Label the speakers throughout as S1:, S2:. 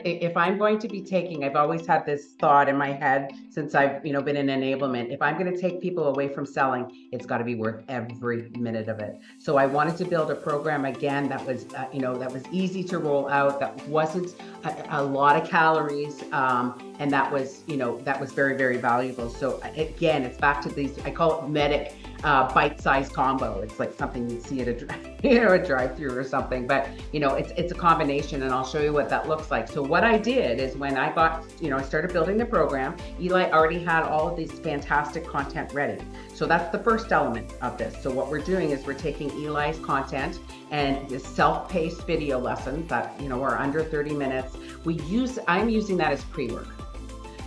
S1: If I'm going to be taking, I've always had this thought in my head since I've, been in enablement. If I'm going to take people away from selling, it's got to be worth every minute of it. So I wanted to build a program again that was, that was easy to roll out, that wasn't a lot of calories, and that was, that was very, very valuable. So again, it's back to these, I call it MEDDICC bite-sized combo. It's like something you'd see at a drive-through or something, but it's a combination, and I'll show you what that looks like. So what I did is when I got, I started building the program, Eli already had all of these fantastic content ready. So that's the first element of this. So what we're doing is we're taking Eli's content and the self-paced video lessons that, are under 30 minutes. I'm using that as pre-work.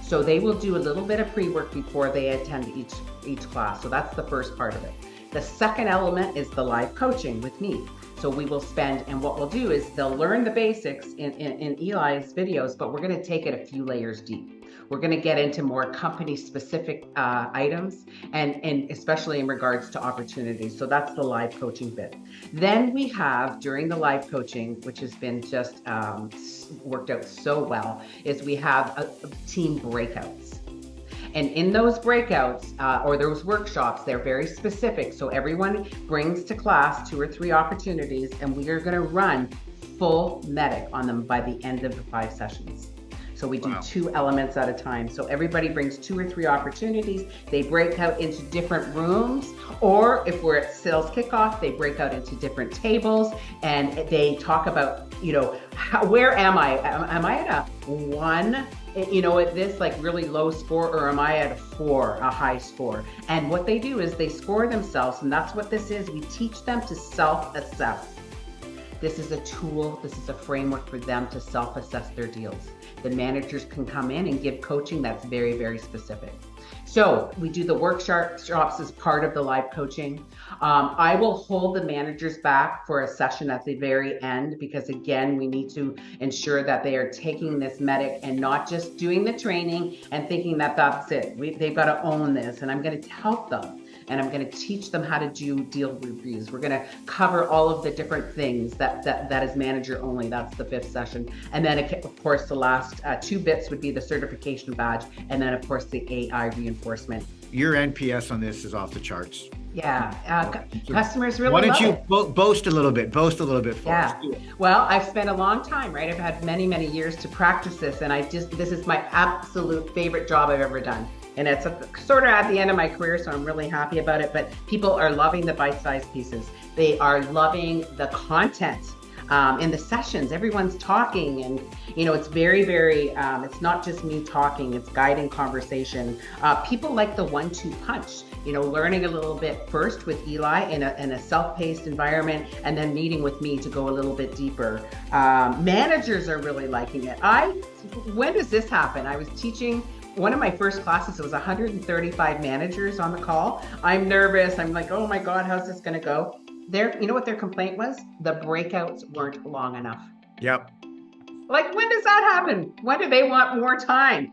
S1: So they will do a little bit of pre-work before they attend each class. So that's the first part of it. The second element is the live coaching with me. So we will spend, and what we'll do is they'll learn the basics in Eli's videos, but we're going to take it a few layers deep. We're going to get into more company specific items and especially in regards to opportunities. So that's the live coaching bit. Then we have during the live coaching, which has been just worked out so well, is we have a team breakouts. And in those breakouts or those workshops, they're very specific. So everyone brings to class 2 or 3 opportunities, and we are going to run full MEDDICC on them by the end of the 5 sessions. So we do 2 elements at a time. So everybody brings 2 or 3 opportunities. They break out into different rooms, or if we're at sales kickoff, they break out into different tables and they talk about, where am I? Am I at a 1? At this like really low score, or am I at a 4, a high score? And what they do is they score themselves, and that's what this is. We teach them to self-assess. This is a tool, this is a framework for them to self-assess their deals. The managers can come in and give coaching that's very, very specific. So we do the workshops as part of the live coaching. I will hold the managers back for a session at the very end, because again, we need to ensure that they are taking this MEDDICC and not just doing the training and thinking that that's it. They've got to own this, and I'm going to help them. And I'm going to teach them how to do deal reviews. We're going to cover all of the different things that is manager only. That's the 5th session. And then, of course, the last 2 bits would be the certification badge. And then, of course, the AI reinforcement.
S2: Your NPS on this is off the charts.
S1: Yeah, customers really love it.
S2: Why don't you boast a little bit for us?
S1: Well, I've spent a long time, right? I've had many, many years to practice this. And this is my absolute favorite job I've ever done. And it's sort of at the end of my career, so I'm really happy about it. But people are loving the bite-sized pieces. They are loving the content in the sessions. Everyone's talking, and it's very, very. It's not just me talking; it's guiding conversation. People like the 1-2 punch. Learning a little bit first with Eli in a self-paced environment, and then meeting with me to go a little bit deeper. Managers are really liking it. When does this happen? I was teaching one of my first classes. It was 135 managers on the call. I'm nervous. I'm like, oh my God, how's this going to go? You know what their complaint was? The breakouts weren't long enough.
S2: Yep.
S1: Like, when does that happen? When do they want more time?